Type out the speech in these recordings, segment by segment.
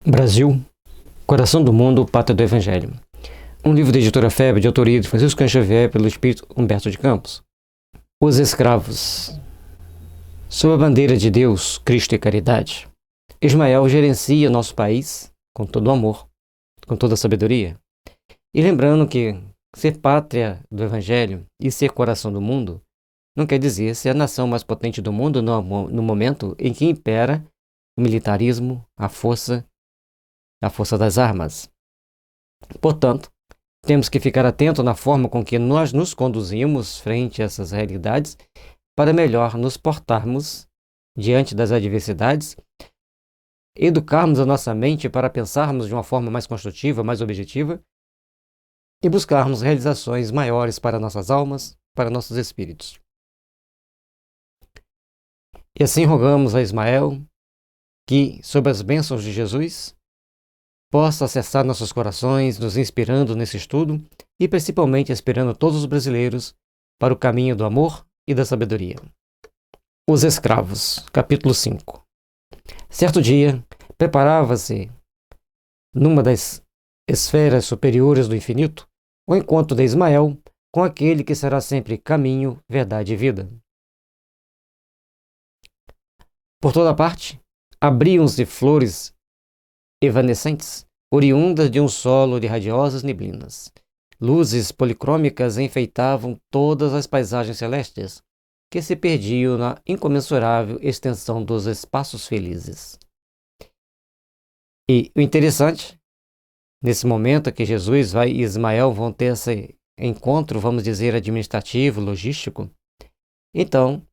Brasil, Coração do Mundo, Pátria do Evangelho. Um livro da editora FEB, de autoria de Francisco Cândido Xavier, pelo espírito Humberto de Campos. Os escravos. Sob a bandeira de Deus, Cristo e caridade, Ismael gerencia nosso país com todo o amor, com toda a sabedoria. E lembrando que ser pátria do Evangelho e ser coração do mundo não quer dizer ser a nação mais potente do mundo no momento em que impera o militarismo, a força das armas. Portanto, temos que ficar atento na forma com que nós nos conduzimos frente a essas realidades para melhor nos portarmos diante das adversidades, educarmos a nossa mente para pensarmos de uma forma mais construtiva, mais objetiva e buscarmos realizações maiores para nossas almas, para nossos espíritos. E assim rogamos a Ismael que, sob as bênçãos de Jesus, possa acessar nossos corações, nos inspirando nesse estudo e principalmente inspirando todos os brasileiros para o caminho do amor e da sabedoria. Os escravos, capítulo 5. Certo dia, preparava-se, numa das esferas superiores do infinito, o encontro de Ismael com aquele que será sempre caminho, verdade e vida. Por toda parte, abriam-se flores evanescentes, oriundas de um solo de radiosas neblinas. Luzes policrômicas enfeitavam todas as paisagens celestes, que se perdiam na incomensurável extensão dos espaços felizes. E o interessante, nesse momento que Jesus e Ismael vão ter esse encontro, vamos dizer, administrativo, logístico, então,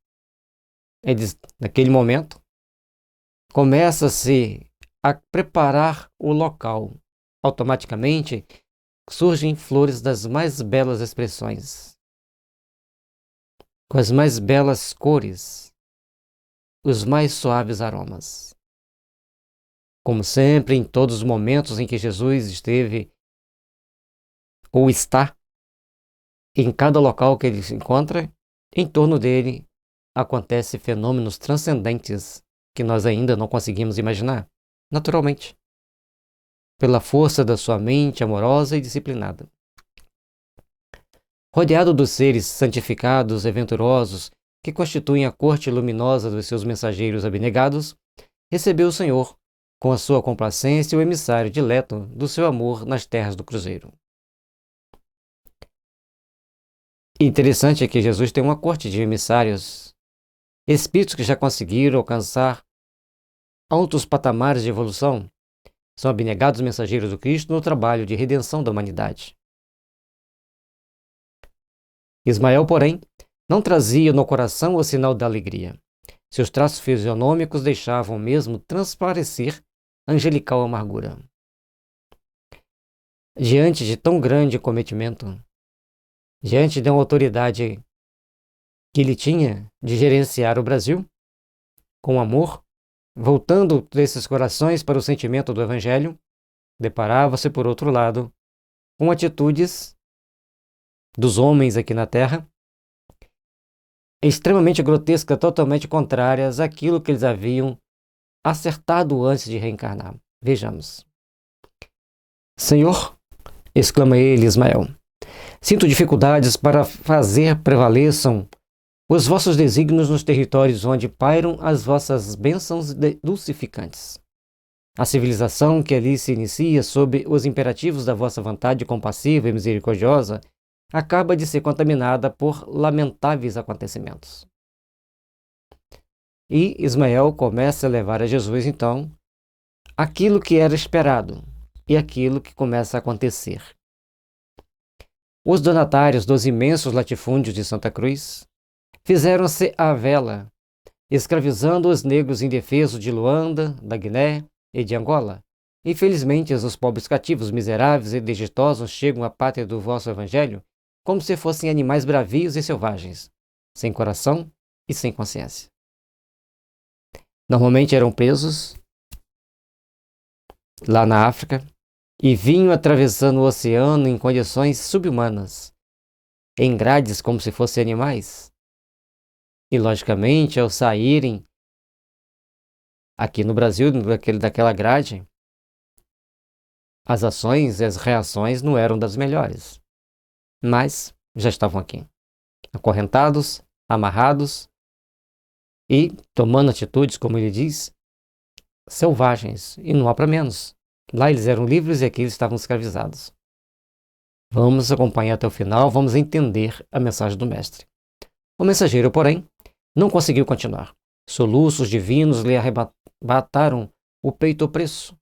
naquele momento, começa-se a preparar o local. Automaticamente surgem flores das mais belas expressões, com as mais belas cores, os mais suaves aromas. Como sempre, em todos os momentos em que Jesus esteve ou está, em cada local que ele se encontra, em torno dele acontecem fenômenos transcendentes que nós ainda não conseguimos imaginar, naturalmente, pela força da sua mente amorosa e disciplinada. Rodeado dos seres santificados e venturosos que constituem a corte luminosa dos seus mensageiros abnegados, recebeu o Senhor, com a sua complacência, o emissário dileto do seu amor nas terras do cruzeiro. Interessante é que Jesus tem uma corte de emissários, espíritos que já conseguiram alcançar altos patamares de evolução, são abnegados mensageiros do Cristo no trabalho de redenção da humanidade. Ismael, porém, não trazia no coração o sinal da alegria. Seus traços fisionômicos deixavam mesmo transparecer angelical amargura. Diante de tão grande cometimento, diante de uma autoridade que ele tinha de gerenciar o Brasil, com amor, voltando desses corações para o sentimento do Evangelho, deparava-se, por outro lado, com atitudes dos homens aqui na Terra, extremamente grotescas, totalmente contrárias àquilo que eles haviam acertado antes de reencarnar. Vejamos. Senhor, exclama ele, Ismael, sinto dificuldades para fazer prevaleçam os vossos desígnios nos territórios onde pairam as vossas bênçãos dulcificantes. A civilização que ali se inicia sob os imperativos da vossa vontade compassiva e misericordiosa acaba de ser contaminada por lamentáveis acontecimentos. E Ismael começa a levar a Jesus, então, aquilo que era esperado e aquilo que começa a acontecer. Os donatários dos imensos latifúndios de Santa Cruz fizeram-se à vela, escravizando os negros indefesos de Luanda, da Guiné e de Angola. Infelizmente, os pobres cativos, miseráveis e desditosos chegam à pátria do vosso Evangelho como se fossem animais bravios e selvagens, sem coração e sem consciência. Normalmente eram presos lá na África e vinham atravessando o oceano em condições subhumanas, em grades como se fossem animais. E, logicamente, ao saírem aqui no Brasil, daquela grade, As ações e as reações não eram das melhores, mas já estavam aqui, acorrentados, amarrados e tomando atitudes, como ele diz, selvagens, e não há para menos. Lá eles eram livres e aqui eles estavam escravizados. Vamos acompanhar até o final, vamos entender a mensagem do mestre. O mensageiro, porém, não conseguiu continuar. Soluços divinos lhe arrebataram o peito opresso,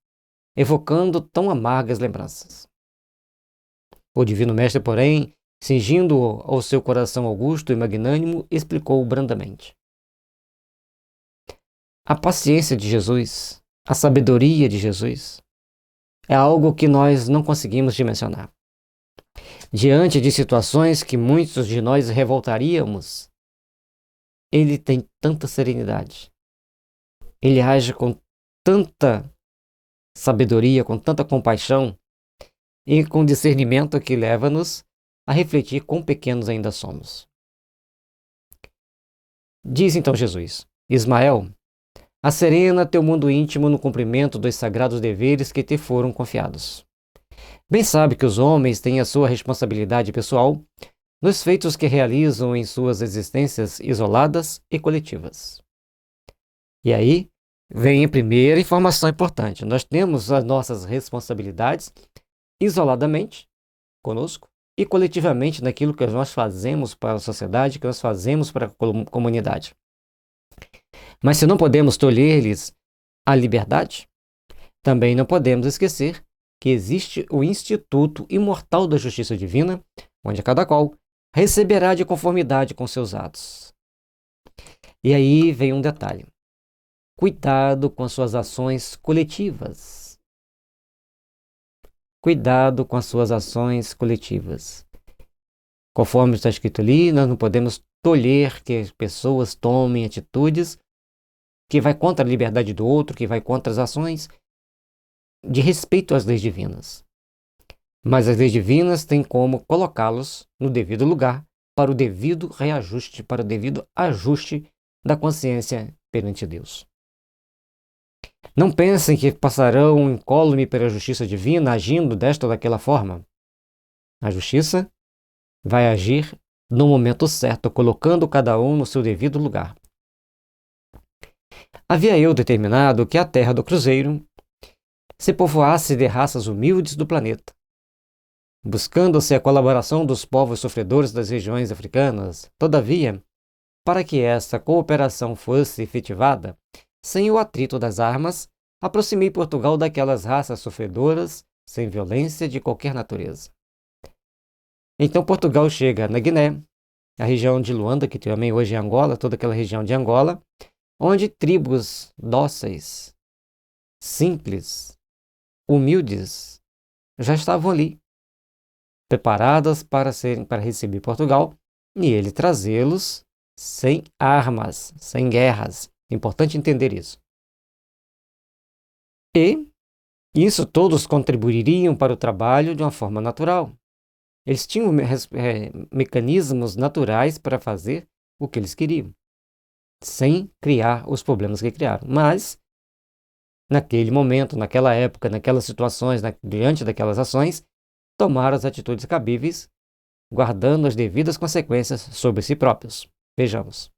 evocando tão amargas lembranças. O divino mestre, porém, cingindo-o ao seu coração augusto e magnânimo, explicou brandamente. A paciência de Jesus, a sabedoria de Jesus, é algo que nós não conseguimos dimensionar. Diante de situações que muitos de nós revoltaríamos, ele tem tanta serenidade. Ele age com tanta sabedoria, com tanta compaixão e com discernimento que leva-nos a refletir quão pequenos ainda somos. Diz então Jesus: Ismael, acerena teu mundo íntimo no cumprimento dos sagrados deveres que te foram confiados. Bem sabe que os homens têm a sua responsabilidade pessoal nos feitos que realizam em suas existências isoladas e coletivas. E aí vem a primeira informação importante. Nós temos as nossas responsabilidades isoladamente conosco e coletivamente naquilo que nós fazemos para a sociedade, que nós fazemos para a comunidade. Mas se não podemos tolher-lhes a liberdade, também não podemos esquecer que existe o Instituto Imortal da Justiça Divina, onde cada qual receberá de conformidade com seus atos. E aí vem um detalhe. Cuidado com as suas ações coletivas. Cuidado com as suas ações coletivas. Conforme está escrito ali, nós não podemos tolher que as pessoas tomem atitudes que vai contra a liberdade do outro, que vai contra as ações de respeito às leis divinas. Mas as leis divinas têm como colocá-los no devido lugar, para o devido reajuste, para o devido ajuste da consciência perante Deus. Não pensem que passarão incólume pela justiça divina agindo desta ou daquela forma. A justiça vai agir no momento certo, colocando cada um no seu devido lugar. Havia eu determinado que a terra do cruzeiro se povoasse de raças humildes do planeta, buscando-se a colaboração dos povos sofredores das regiões africanas. Todavia, para que essa cooperação fosse efetivada, sem o atrito das armas, aproximei Portugal daquelas raças sofredoras, sem violência de qualquer natureza. Então Portugal chega na Guiné, a região de Luanda, que também hoje é Angola, toda aquela região de Angola, onde tribos dóceis, simples, humildes, já estavam ali, preparadas para receber Portugal, e ele trazê-los sem armas, sem guerras. É importante entender isso. E isso todos contribuiriam para o trabalho de uma forma natural. Eles tinham mecanismos naturais para fazer o que eles queriam, sem criar os problemas que criaram. Mas, naquele momento, naquela época, naquelas situações, diante daquelas ações, tomaram as atitudes cabíveis, guardando as devidas consequências sobre si próprios. Vejamos.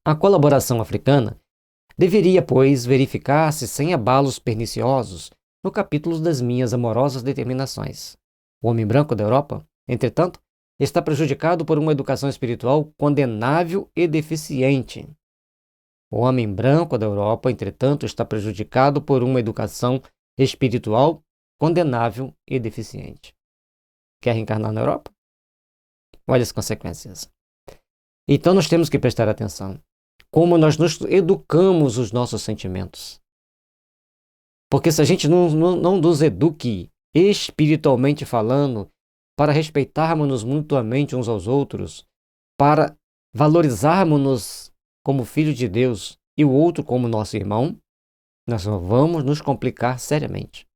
A colaboração africana deveria, pois, verificar-se sem abalos perniciosos no capítulo das minhas amorosas determinações. O homem branco da Europa, entretanto, está prejudicado por uma educação espiritual condenável e deficiente. O homem branco da Europa, entretanto, está prejudicado por uma educação espiritual condenável e deficiente. Quer reencarnar na Europa? Olha as consequências. Então nós temos que prestar atenção. Como nós nos educamos os nossos sentimentos. Porque se a gente não nos eduque espiritualmente falando, para respeitarmos-nos mutuamente uns aos outros, para valorizarmos-nos como filho de Deus e o outro como nosso irmão, nós só vamos nos complicar seriamente.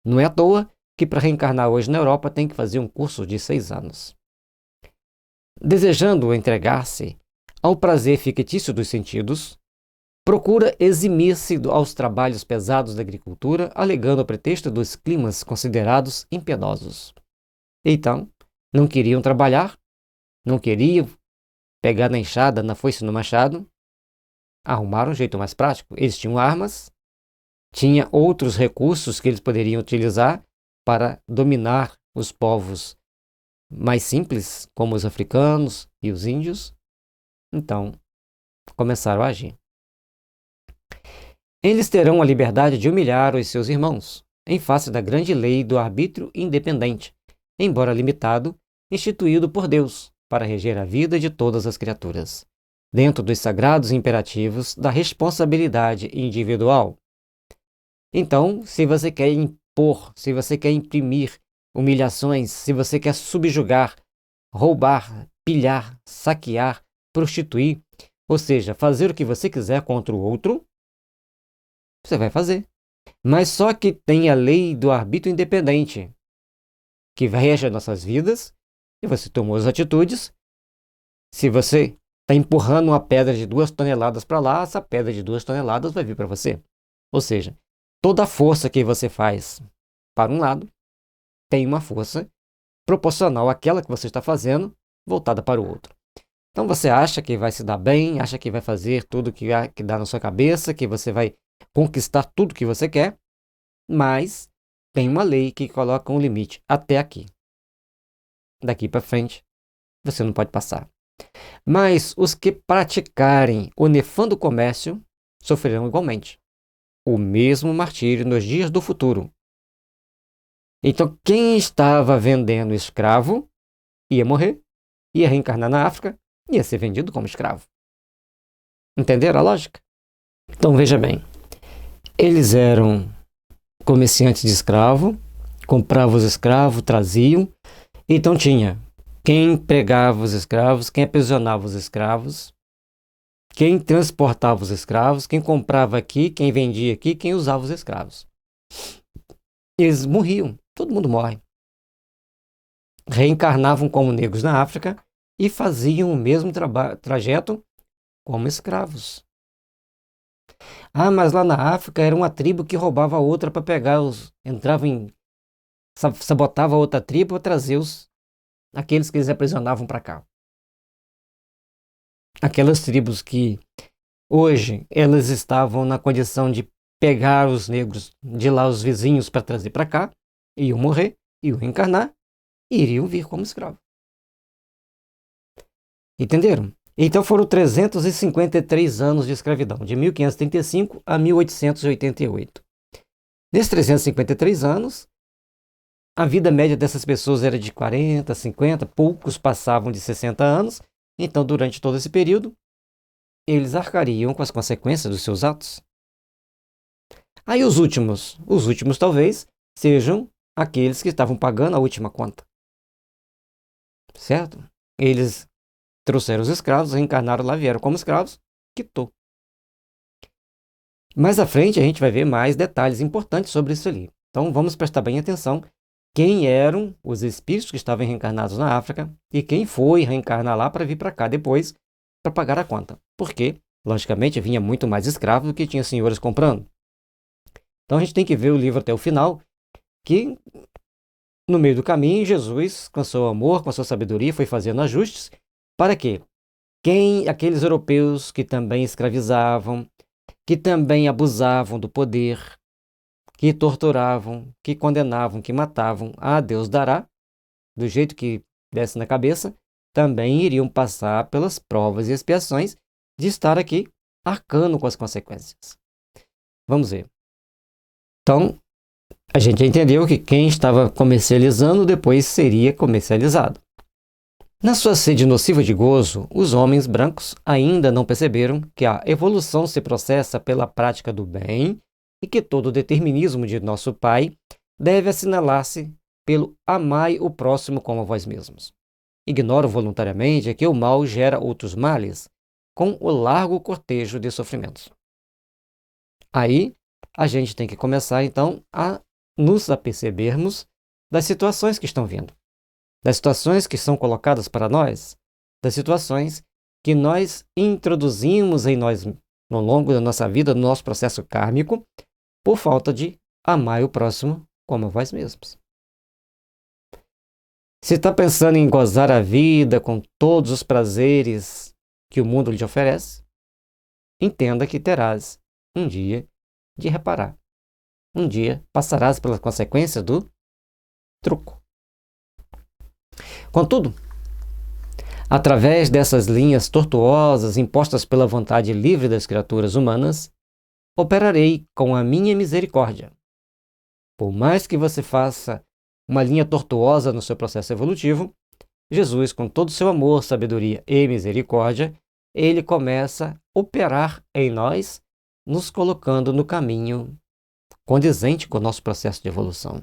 Não é à toa que para reencarnar hoje na Europa tem que fazer um curso de 6 anos. Desejando entregar-se ao prazer fictício dos sentidos, procura eximir-se aos trabalhos pesados da agricultura, alegando o pretexto dos climas considerados impiedosos. Então, não queriam trabalhar, não queriam pegar na enxada, na foice, no machado, arrumaram um jeito mais prático. Eles tinham armas, tinha outros recursos que eles poderiam utilizar para dominar os povos mais simples, como os africanos e os índios. Então, começaram a agir. Eles terão a liberdade de humilhar os seus irmãos, em face da grande lei do arbítrio independente, embora limitado, instituído por Deus para reger a vida de todas as criaturas, dentro dos sagrados imperativos da responsabilidade individual. Então, se você quer impor, se você quer imprimir humilhações, se você quer subjugar, roubar, pilhar, saquear, prostituir, ou seja, fazer o que você quiser contra o outro, você vai fazer. Mas só que tem a lei do arbítrio independente, que rege as nossas vidas, e você tomou as atitudes. Se você está empurrando uma pedra de 2 toneladas para lá, essa pedra de 2 toneladas vai vir para você. Ou seja, toda a força que você faz para um lado tem uma força proporcional àquela que você está fazendo voltada para o outro. Então você acha que vai se dar bem, acha que vai fazer tudo que dá na sua cabeça, que você vai conquistar tudo que você quer, mas tem uma lei que coloca um limite até aqui. Daqui para frente, você não pode passar. Mas os que praticarem o nefando comércio sofrerão igualmente o mesmo martírio nos dias do futuro. Então, quem estava vendendo escravo ia morrer, ia reencarnar na África, ia ser vendido como escravo. Entenderam a lógica? Então, veja bem. Eles eram comerciantes de escravo, compravam os escravos, traziam. Então tinha quem pregava os escravos, quem aprisionava os escravos, quem transportava os escravos, quem comprava aqui, quem vendia aqui, quem usava os escravos. Eles morriam, todo mundo morre. Reencarnavam como negros na África e faziam o mesmo trajeto como escravos. Ah, mas lá na África era uma tribo que roubava a outra para pegar sabotava a outra tribo para trazer aqueles que eles aprisionavam para cá. Aquelas tribos que hoje elas estavam na condição de pegar os negros de lá, os vizinhos, para trazer para cá, iam morrer, iam reencarnar e iriam vir como escravos. Entenderam? Então foram 353 anos de escravidão, de 1535 a 1888. Nesses 353 anos, a vida média dessas pessoas era de 40, 50, poucos passavam de 60 anos. Então, durante todo esse período, eles arcariam com as consequências dos seus atos. Aí os últimos talvez sejam aqueles que estavam pagando a última conta. Certo? Eles trouxeram os escravos, reencarnaram lá, vieram como escravos, quitou. Mais à frente a gente vai ver mais detalhes importantes sobre isso ali. Então vamos prestar bem atenção quem eram os espíritos que estavam reencarnados na África e quem foi reencarnar lá para vir para cá depois para pagar a conta. Porque, logicamente, vinha muito mais escravo do que tinha senhores comprando. Então a gente tem que ver o livro até o final, que no meio do caminho Jesus, com seu amor, com a sua sabedoria, foi fazendo ajustes para que aqueles europeus que também escravizavam, que também abusavam do poder, que torturavam, que condenavam, que matavam, a Deus dará, do jeito que desse na cabeça, também iriam passar pelas provas e expiações de estar aqui arcando com as consequências. Vamos ver. Então, a gente entendeu que quem estava comercializando depois seria comercializado. Na sua sede nociva de gozo, os homens brancos ainda não perceberam que a evolução se processa pela prática do bem e que todo o determinismo de nosso Pai deve assinalar-se pelo amai o próximo como a vós mesmos. Ignoram voluntariamente que o mal gera outros males, com o largo cortejo de sofrimentos. Aí, a gente tem que começar, então, a nos apercebermos das situações que estão vindo, das situações que são colocadas para nós, das situações que nós introduzimos em nós no longo da nossa vida, no nosso processo kármico, por falta de amar o próximo como a vós mesmos. Se está pensando em gozar a vida com todos os prazeres que o mundo lhe oferece, entenda que terás um dia de reparar. Um dia passarás pelas consequências do truco. Contudo, através dessas linhas tortuosas impostas pela vontade livre das criaturas humanas, operarei com a minha misericórdia. Por mais que você faça uma linha tortuosa no seu processo evolutivo, Jesus, com todo o seu amor, sabedoria e misericórdia, ele começa a operar em nós, nos colocando no caminho condizente com o nosso processo de evolução.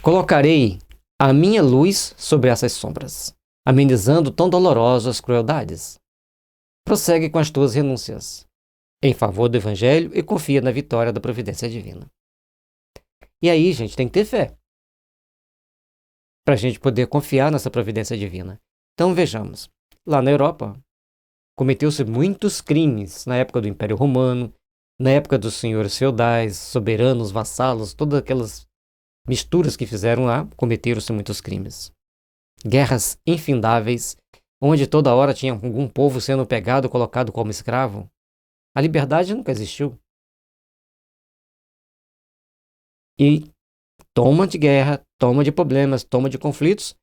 Colocarei a minha luz sobre essas sombras, amenizando tão dolorosas crueldades. Prossegue com as tuas renúncias, em favor do Evangelho, e confia na vitória da providência divina. E aí, gente, tem que ter fé para a gente poder confiar nessa providência divina. Então, vejamos. Lá na Europa, cometeu-se muitos crimes na época do Império Romano, na época dos senhores feudais, soberanos, vassalos, todas aquelas misturas que fizeram lá, cometeram-se muitos crimes. Guerras infindáveis, onde toda hora tinha algum povo sendo pegado, colocado como escravo. A liberdade nunca existiu. E toma de guerra, toma de problemas, toma de conflitos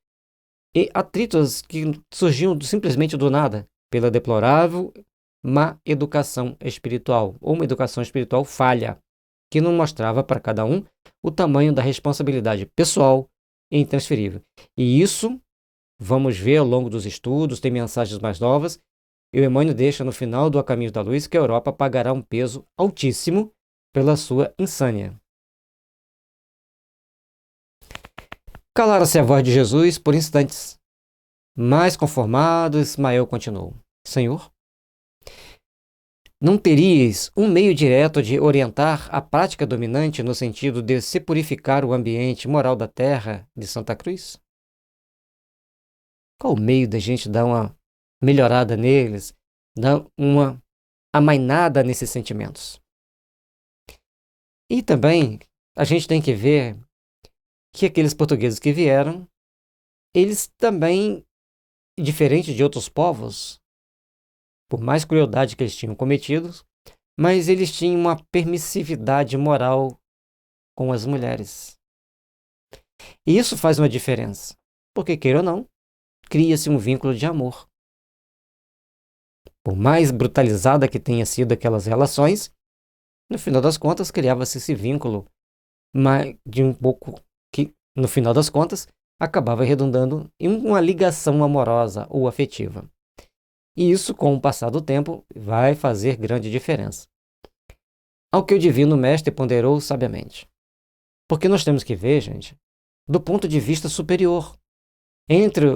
e atritos que surgiam simplesmente do nada, pela deplorável má educação espiritual, ou uma educação espiritual falha, que não mostrava para cada um o tamanho da responsabilidade pessoal e intransferível. E isso, vamos ver ao longo dos estudos, tem mensagens mais novas, e o Emmanuel deixa no final do A Caminho da Luz que a Europa pagará um peso altíssimo pela sua insânia. Calara-se a voz de Jesus por instantes. Mais conformado, Ismael continuou: Senhor, não terias um meio direto de orientar a prática dominante no sentido de se purificar o ambiente moral da terra de Santa Cruz? Qual o meio da gente dar uma melhorada neles, dar uma amainada nesses sentimentos? E também a gente tem que ver que aqueles portugueses que vieram, eles também, diferente de outros povos, por mais crueldade que eles tinham cometido, mas eles tinham uma permissividade moral com as mulheres. E isso faz uma diferença, porque, queira ou não, cria-se um vínculo de amor. Por mais brutalizada que tenha sido aquelas relações, no final das contas, criava-se esse vínculo, mas de um pouco que, no final das contas, acabava redundando em uma ligação amorosa ou afetiva. E isso, com o passar do tempo, vai fazer grande diferença. Ao que o Divino Mestre ponderou sabiamente. Porque nós temos que ver, gente, do ponto de vista superior. Entre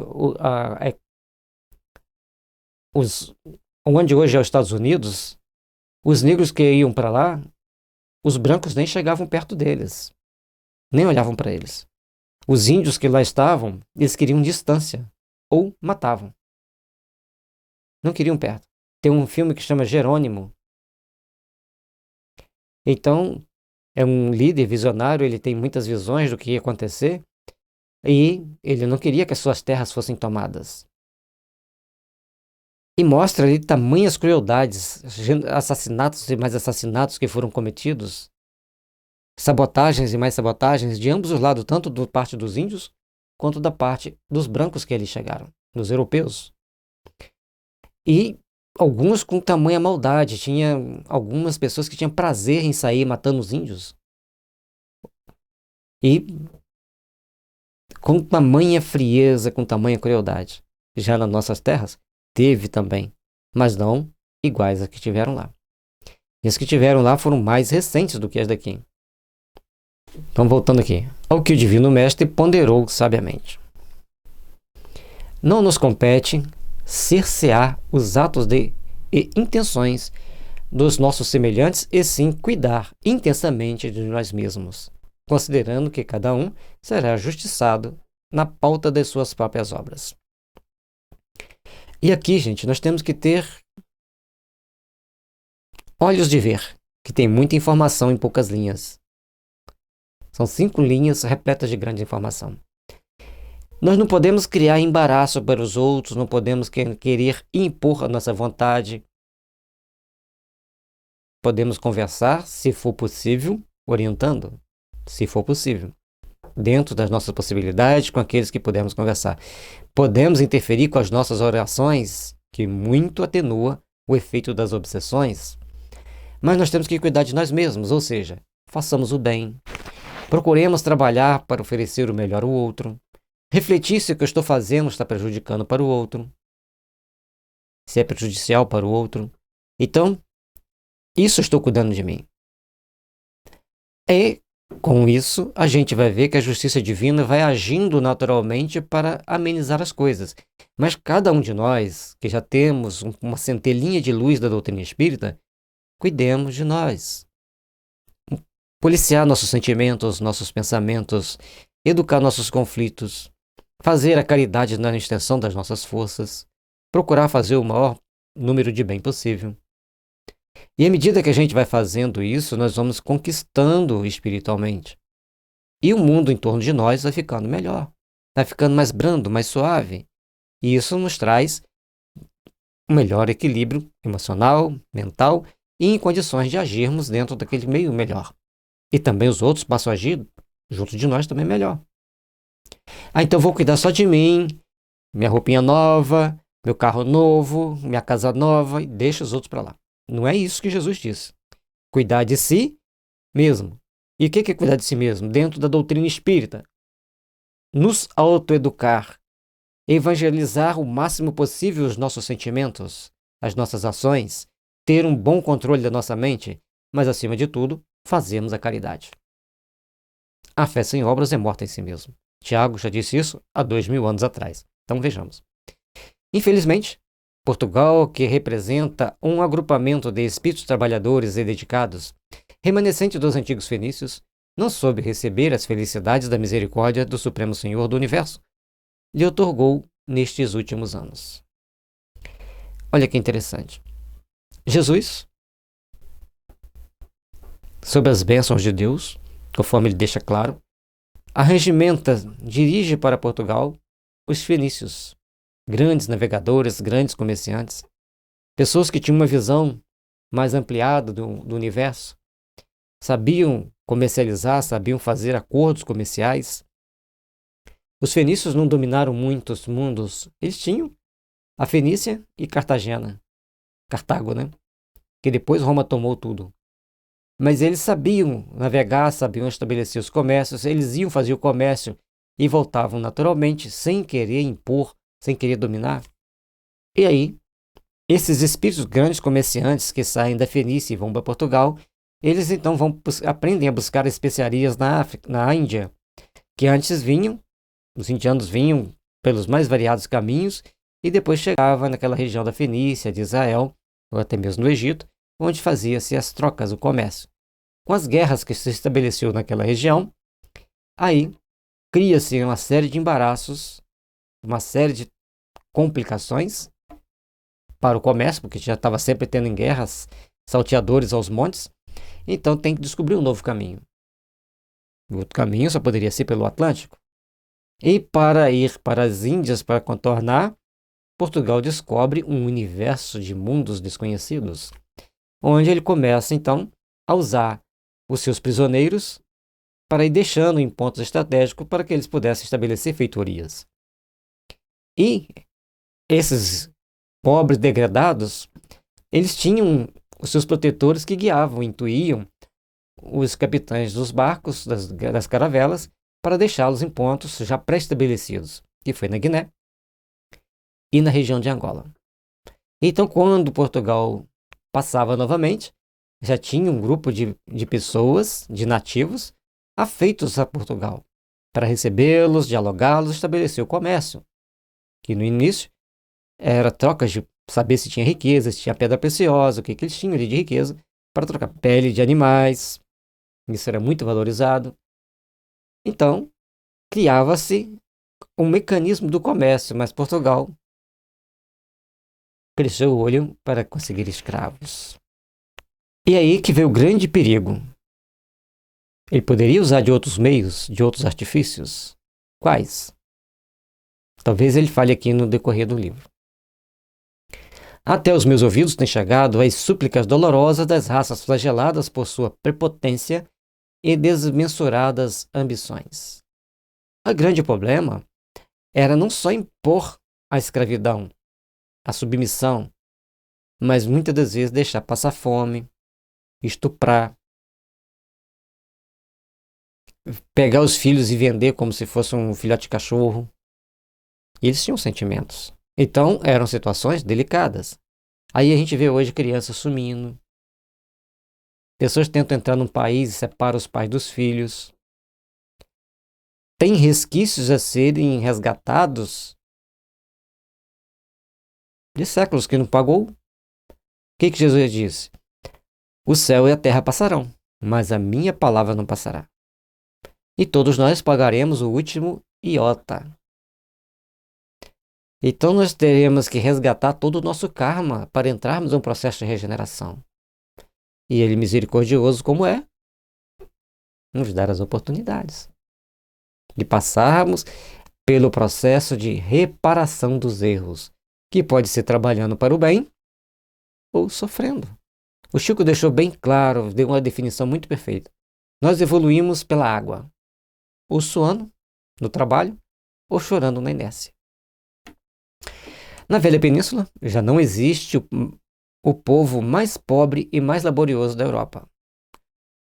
onde hoje é os Estados Unidos, os negros que iam para lá, os brancos nem chegavam perto deles, nem olhavam para eles. Os índios que lá estavam, eles queriam distância, ou matavam. Não queriam perto. Tem um filme que chama Jerônimo. Então, é um líder visionário, ele tem muitas visões do que ia acontecer, e ele não queria que as suas terras fossem tomadas. E mostra ali tamanhas crueldades, assassinatos e mais assassinatos que foram cometidos, sabotagens e mais sabotagens de ambos os lados, tanto da parte dos índios, quanto da parte dos brancos que ali chegaram, dos europeus. E alguns com tamanha maldade, tinha algumas pessoas que tinham prazer em sair matando os índios. E com tamanha frieza, com tamanha crueldade. Já nas nossas terras, teve também, mas não iguais às que tiveram lá. E as que tiveram lá foram mais recentes do que as daqui. Então, voltando aqui. Ao que o Divino Mestre ponderou sabiamente. Não nos compete cercear os atos e intenções dos nossos semelhantes, e sim cuidar intensamente de nós mesmos, considerando que cada um será justiçado na pauta das suas próprias obras. E aqui, gente, nós temos que ter olhos de ver, que tem muita informação em poucas linhas. São 5 linhas repletas de grande informação. Nós não podemos criar embaraço para os outros, não podemos querer impor a nossa vontade. Podemos conversar, se for possível, orientando, se for possível, dentro das nossas possibilidades, com aqueles que pudermos conversar. Podemos interferir com as nossas orações, que muito atenua o efeito das obsessões. Mas nós temos que cuidar de nós mesmos, ou seja, façamos o bem. Procuremos trabalhar para oferecer o melhor ao outro. Refletir se o que eu estou fazendo está prejudicando para o outro, se é prejudicial para o outro. Então, isso estou cuidando de mim. E, com isso, a gente vai ver que a justiça divina vai agindo naturalmente para amenizar as coisas. Mas cada um de nós, que já temos uma centelhinha de luz da doutrina espírita, cuidemos de nós. Policiar nossos sentimentos, nossos pensamentos, educar nossos conflitos, fazer a caridade na extensão das nossas forças, procurar fazer o maior número de bem possível. E à medida que a gente vai fazendo isso, nós vamos conquistando espiritualmente. E o mundo em torno de nós vai ficando melhor, vai ficando mais brando, mais suave. E isso nos traz um melhor equilíbrio emocional, mental e em condições de agirmos dentro daquele meio melhor. E também os outros passam a agir junto de nós também melhor. Então vou cuidar só de mim, minha roupinha nova, meu carro novo, minha casa nova, e deixa os outros para lá. Não é isso que Jesus disse. Cuidar de si mesmo. E o que é cuidar de si mesmo? Dentro da doutrina espírita. Nos autoeducar, evangelizar o máximo possível os nossos sentimentos, as nossas ações, ter um bom controle da nossa mente, mas acima de tudo, fazermos a caridade. A fé sem obras é morta em si mesmo. Tiago já disse isso há 2000 anos atrás. Então vejamos. Infelizmente, Portugal, que representa um agrupamento de espíritos trabalhadores e dedicados, remanescente dos antigos fenícios, não soube receber as felicidades da misericórdia do Supremo Senhor do Universo, lhe otorgou nestes últimos anos. Olha que interessante. Jesus, sob as bênçãos de Deus, conforme ele deixa claro, arregimenta, dirige para Portugal os fenícios, grandes navegadores, grandes comerciantes, pessoas que tinham uma visão mais ampliada do universo, sabiam comercializar, sabiam fazer acordos comerciais. Os fenícios não dominaram muitos mundos, eles tinham a Fenícia e Cartagena, Cartago, né? Que depois Roma tomou tudo. Mas eles sabiam navegar, sabiam estabelecer os comércios, eles iam fazer o comércio e voltavam naturalmente, sem querer impor, sem querer dominar. E aí, esses espíritos grandes comerciantes que saem da Fenícia e vão para Portugal, eles então aprendem a buscar especiarias na África, na Índia, que antes vinham, os indianos vinham pelos mais variados caminhos e depois chegavam naquela região da Fenícia, de Israel, ou até mesmo no Egito, onde fazia-se as trocas, o comércio. Com as guerras que se estabeleceu naquela região, aí cria-se uma série de embaraços, uma série de complicações para o comércio, porque já estava sempre tendo em guerras, salteadores aos montes, então tem que descobrir um novo caminho. O outro caminho só poderia ser pelo Atlântico. E para ir para as Índias, para contornar, Portugal descobre um universo de mundos desconhecidos, onde ele começa então a usar os seus prisioneiros para ir deixando em pontos estratégicos para que eles pudessem estabelecer feitorias. E esses pobres degradados, eles tinham os seus protetores que guiavam, intuíam os capitães dos barcos, das caravelas, para deixá-los em pontos já pré-estabelecidos, que foi na Guiné e na região de Angola. Então, quando Portugal passava novamente, já tinha um grupo de pessoas, de nativos, afeitos a Portugal, para recebê-los, dialogá-los, estabelecer o comércio, que no início era trocas de saber se tinha riqueza, se tinha pedra preciosa, o que eles tinham ali de riqueza, para trocar pele de animais, isso era muito valorizado. Então, criava-se um mecanismo do comércio, mas Portugal cresceu o olho para conseguir escravos. E aí que veio o grande perigo. Ele poderia usar de outros meios, de outros artifícios? Quais? Talvez ele fale aqui no decorrer do livro. Até os meus ouvidos têm chegado as súplicas dolorosas das raças flageladas por sua prepotência e desmensuradas ambições. O grande problema era não só impor a escravidão, a submissão, mas muitas das vezes deixar passar fome, estuprar, pegar os filhos e vender como se fosse um filhote de cachorro. E eles tinham sentimentos. Então, eram situações delicadas. Aí a gente vê hoje crianças sumindo. Pessoas tentam entrar num país e separam os pais dos filhos. Tem resquícios a serem resgatados de séculos que não pagou. O que Jesus disse? O céu e a terra passarão, mas a minha palavra não passará. E todos nós pagaremos o último iota. Então nós teremos que resgatar todo o nosso karma para entrarmos em um processo de regeneração. E Ele, misericordioso como é, nos dar as oportunidades de passarmos pelo processo de reparação dos erros, que pode ser trabalhando para o bem ou sofrendo. O Chico deixou bem claro, deu uma definição muito perfeita. Nós evoluímos pela água, ou suando no trabalho, ou chorando na inércia. Na Velha Península, já não existe o povo mais pobre e mais laborioso da Europa.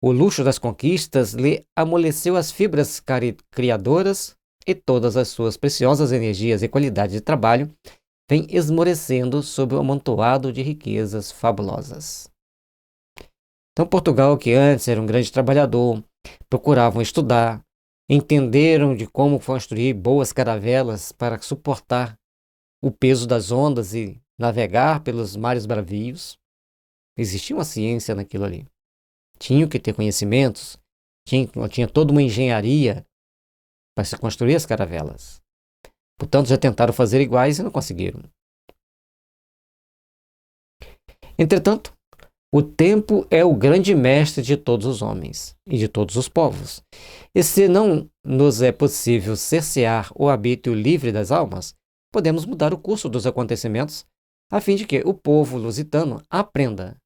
O luxo das conquistas lhe amoleceu as fibras criadoras e todas as suas preciosas energias e qualidade de trabalho vêm esmorecendo sob o amontoado de riquezas fabulosas. Então Portugal, que antes era um grande trabalhador, procuravam estudar, entenderam de como construir boas caravelas para suportar o peso das ondas e navegar pelos mares bravios. Existia uma ciência naquilo ali. Tinham que ter conhecimentos, tinha toda uma engenharia para se construir as caravelas. Portanto, já tentaram fazer iguais e não conseguiram. Entretanto, o tempo é o grande mestre de todos os homens e de todos os povos. E se não nos é possível cercear o arbítrio livre das almas, podemos mudar o curso dos acontecimentos a fim de que o povo lusitano aprenda,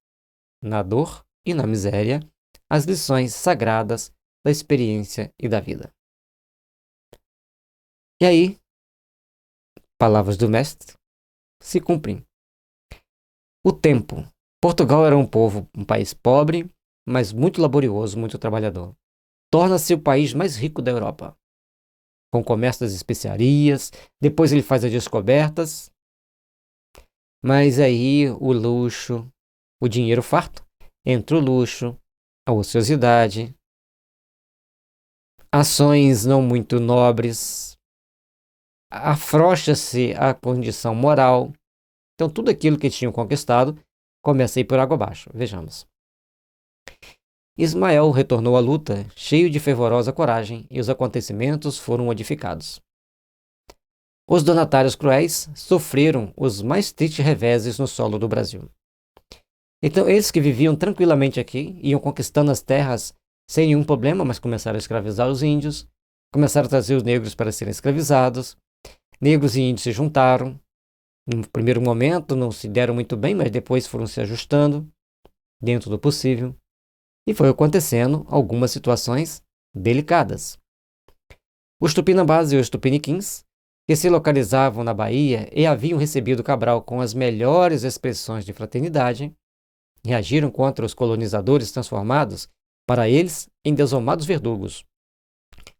na dor e na miséria, as lições sagradas da experiência e da vida. E aí, palavras do mestre se cumprem. O tempo. Portugal era um país pobre, mas muito laborioso, muito trabalhador. Torna-se o país mais rico da Europa, com o comércio das especiarias. Depois ele faz as descobertas. Mas aí o luxo, o dinheiro farto, entra o luxo, a ociosidade, ações não muito nobres, afrouxa-se a condição moral. Então tudo aquilo que tinham conquistado começa a ir por água abaixo. Vejamos. Ismael retornou à luta, cheio de fervorosa coragem, e os acontecimentos foram modificados. Os donatários cruéis sofreram os mais tristes reveses no solo do Brasil. Então, eles que viviam tranquilamente aqui, iam conquistando as terras sem nenhum problema, mas começaram a escravizar os índios, começaram a trazer os negros para serem escravizados. Negros e índios se juntaram. No primeiro momento não se deram muito bem, mas depois foram se ajustando dentro do possível. E foi acontecendo algumas situações delicadas. Os tupinambás e os tupiniquins, que se localizavam na Bahia e haviam recebido Cabral com as melhores expressões de fraternidade, reagiram contra os colonizadores transformados, para eles, em desumados verdugos.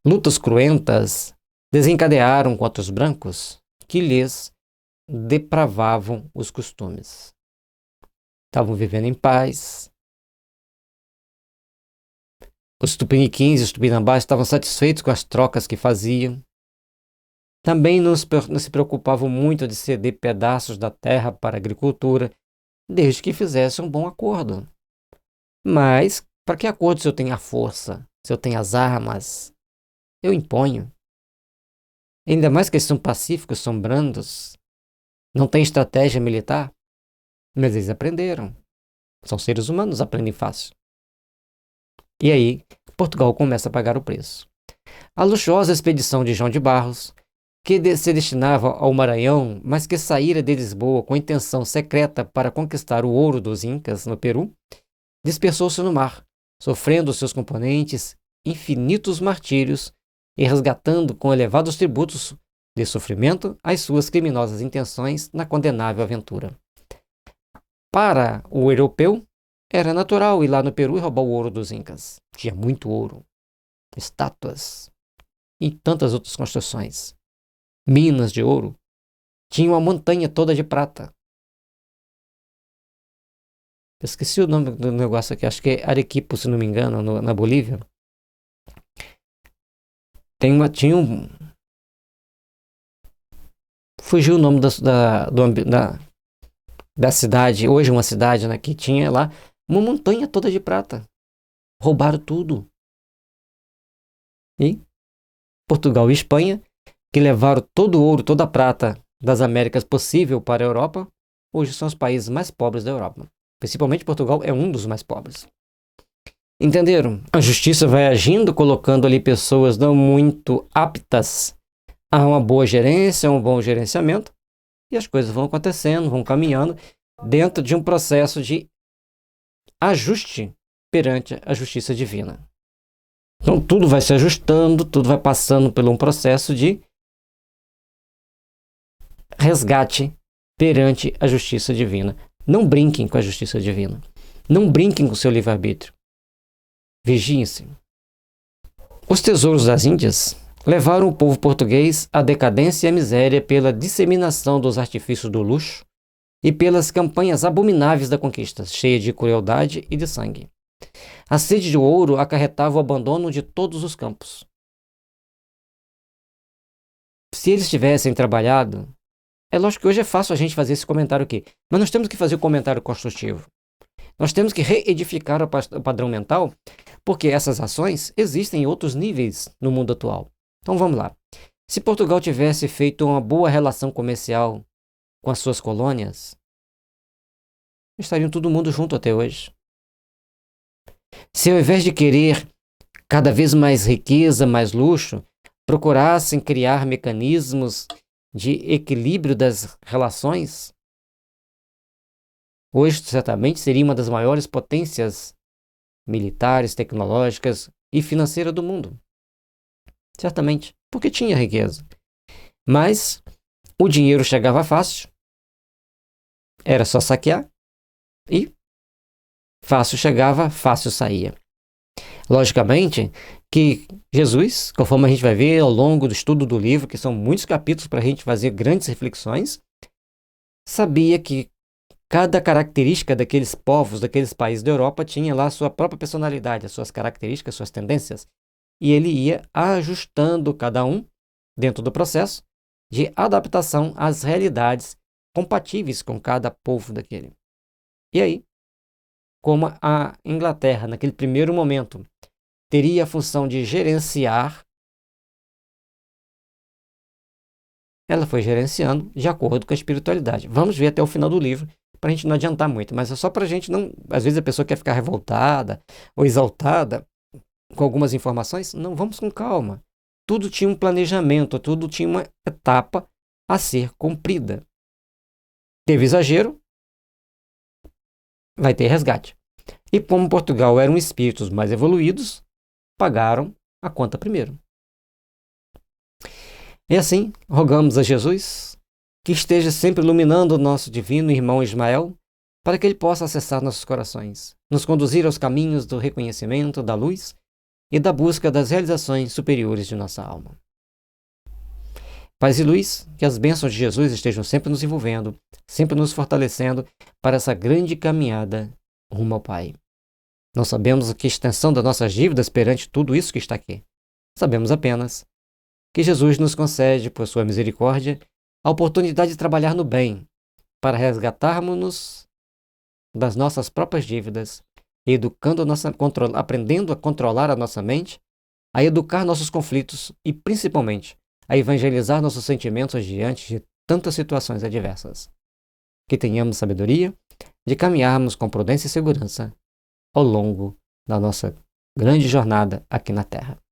Lutas cruentas desencadearam contra os brancos, que lhes depravavam os costumes. Estavam vivendo em paz. Os tupiniquins e os tupinambás estavam satisfeitos com as trocas que faziam. Também não se preocupavam muito de ceder pedaços da terra para a agricultura, desde que fizesse um bom acordo. Mas, para que acordo se eu tenho a força, se eu tenho as armas? Eu imponho. Ainda mais que eles são pacíficos, são brandos, não têm estratégia militar. Mas eles aprenderam. São seres humanos, aprendem fácil. E aí, Portugal começa a pagar o preço. A luxuosa expedição de João de Barros, que se destinava ao Maranhão, mas que saíra de Lisboa com intenção secreta para conquistar o ouro dos Incas no Peru, dispersou-se no mar, sofrendo seus componentes infinitos martírios e resgatando com elevados tributos de sofrimento as suas criminosas intenções na condenável aventura. Para o europeu, era natural ir lá no Peru e roubar o ouro dos Incas. Tinha muito ouro, estátuas e tantas outras construções. Minas de ouro. Tinha uma montanha toda de prata. Eu esqueci o nome do negócio aqui, acho que é Arequipa, se não me engano, na Bolívia. Tinha um... Fugiu o nome da cidade, hoje uma cidade, né, que tinha lá uma montanha toda de prata. Roubaram tudo. E Portugal e Espanha, que levaram todo o ouro, toda a prata das Américas possível para a Europa, hoje são os países mais pobres da Europa. Principalmente Portugal é um dos mais pobres. Entenderam? A justiça vai agindo, colocando ali pessoas não muito aptas a uma boa gerência, a um bom gerenciamento, e as coisas vão acontecendo, vão caminhando dentro de um processo de ajuste perante a justiça divina. Então tudo vai se ajustando, tudo vai passando por um processo de resgate perante a justiça divina. Não brinquem com a justiça divina. Não brinquem com o seu livre-arbítrio. Vigiem-se. Os tesouros das Índias levaram o povo português à decadência e à miséria pela disseminação dos artifícios do luxo e pelas campanhas abomináveis da conquista, cheia de crueldade e de sangue. A sede de ouro acarretava o abandono de todos os campos. Se eles tivessem trabalhado, é lógico que hoje é fácil a gente fazer esse comentário aqui, mas nós temos que fazer o comentário construtivo. Nós temos que reedificar o padrão mental, porque essas ações existem em outros níveis no mundo atual. Então vamos lá. Se Portugal tivesse feito uma boa relação comercial com as suas colônias, estariam todo mundo junto até hoje. Se ao invés de querer cada vez mais riqueza, mais luxo, procurassem criar mecanismos de equilíbrio das relações, hoje certamente seria uma das maiores potências militares, tecnológicas e financeiras do mundo. Certamente, porque tinha riqueza. Mas o dinheiro chegava fácil, era só saquear, e fácil chegava, fácil saía. Logicamente que Jesus, conforme a gente vai ver ao longo do estudo do livro, que são muitos capítulos para a gente fazer grandes reflexões, sabia que cada característica daqueles povos, daqueles países da Europa tinha lá a sua própria personalidade, as suas características, suas tendências. E ele ia ajustando cada um dentro do processo de adaptação às realidades compatíveis com cada povo daquele. E aí, como a Inglaterra, naquele primeiro momento, teria a função de gerenciar, ela foi gerenciando de acordo com a espiritualidade. Vamos ver até o final do livro, para a gente não adiantar muito, mas é só para a gente não... Às vezes a pessoa quer ficar revoltada ou exaltada com algumas informações. Não, vamos com calma. Tudo tinha um planejamento, tudo tinha uma etapa a ser cumprida. Teve exagero, vai ter resgate. E como Portugal eram espíritos mais evoluídos, pagaram a conta primeiro. E assim, rogamos a Jesus que esteja sempre iluminando o nosso divino irmão Ismael, para que ele possa acessar nossos corações, nos conduzir aos caminhos do reconhecimento, da luz e da busca das realizações superiores de nossa alma. Paz e luz, que as bênçãos de Jesus estejam sempre nos envolvendo, sempre nos fortalecendo para essa grande caminhada rumo ao Pai. Não sabemos a que extensão das nossas dívidas perante tudo isso que está aqui. Sabemos apenas que Jesus nos concede, por sua misericórdia, a oportunidade de trabalhar no bem, para resgatarmos-nos das nossas próprias dívidas, aprendendo a controlar a nossa mente, a educar nossos conflitos e, principalmente, a evangelizar nossos sentimentos diante de tantas situações adversas. que tenhamos sabedoria de caminharmos com prudência e segurança ao longo da nossa grande jornada aqui na Terra.